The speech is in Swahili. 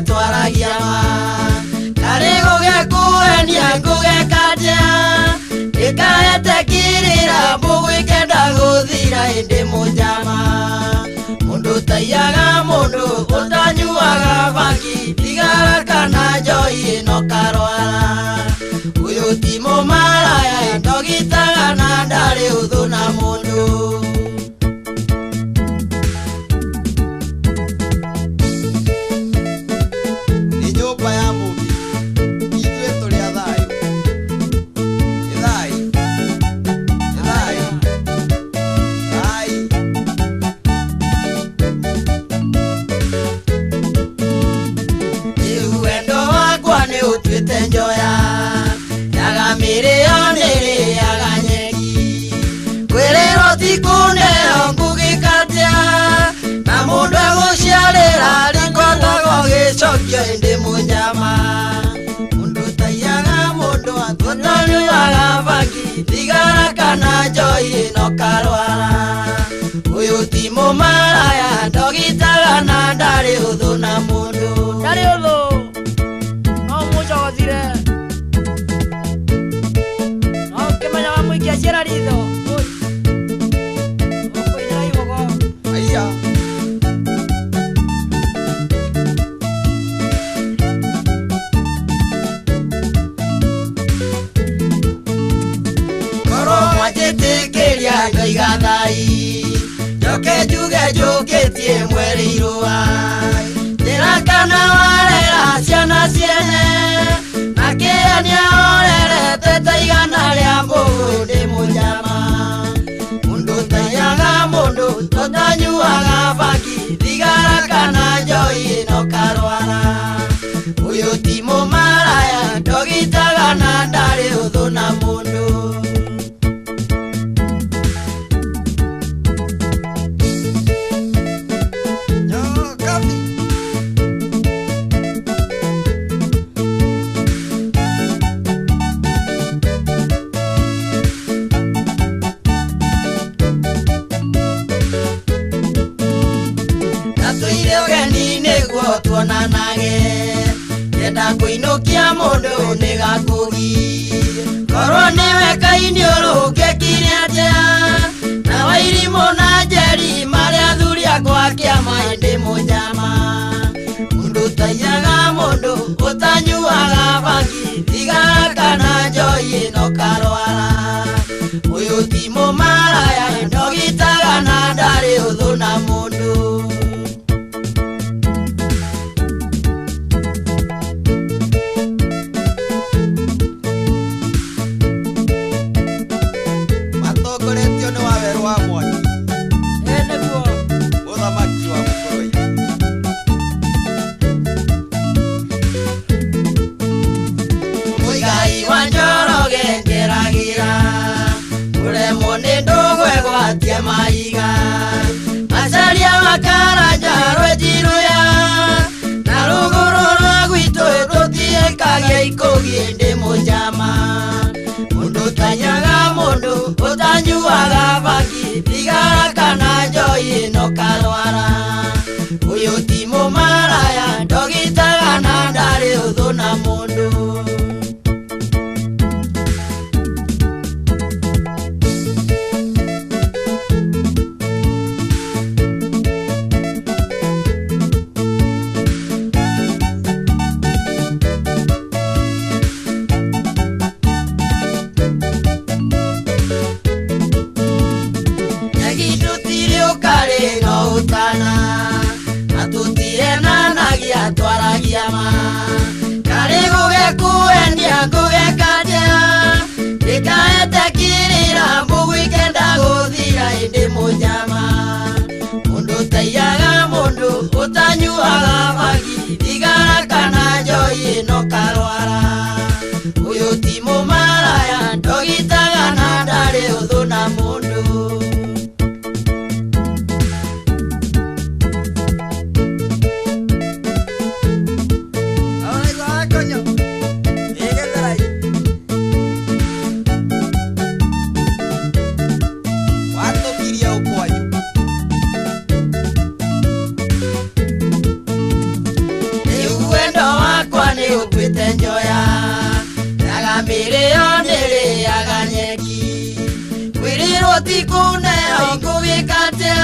twaragia ma kari gugekuenia gugekatia ikaetekirira mbugu ikenda guthira indi munjama mundu taiyaga mundu utanyuaga bangi tigara kana njoi no karwara uyu ti mumaraya ndogitaga na ndari uthu na mundu indi munjama mundu taiyaga mundu atanyuaga bangi tigara kana njoi no karwara uyu ti mumaraya ndogitaga na ndari uthu na mundu ndari uthu no mucogothire no kimenyaga muikia ciara ritho okuinira ibogo aiya Gathai joke juge joke tie mwerirwa tirakana warera ciana ciene nakiania orere tetaigana ria mbugu ndi munjama mundu taiyaga mundu totanyuaga bangi tigara kana njoi no karwara uyu ti mumaraya ndogitaga na ndari uthu na mundu Yenda kuinukia mundu nigakugi korwo niwe kainiuruke kiriatia na wairimu na njeri maria thuria kwa kiama indi munjama mundu taiyaga mundu utanyuaga bangi tigara kana njoi no karwara uyu ti mumaraya ndogitaga na ndari uthu na mundu maiga asaria makaraja rwejiruya na ruguru rwagwito rutiekagia ikugi ndi munjama mundu tanyaga mundu utanyuaga bangi tigara kana njoi no karwara uyu ti mumaraya ndogitaga na ndari uthu na mundu twaragia ma kari gugekuendia gugekatia ikaetekirira mbugu ikenda guthira indi munjama mundu taiyaga mundu utanyuaga bangi tigara kana njoi no karwara uyu ti mumaraya ndogitaga na ndari uthu na mundu Otikuneo ngũgĩkatia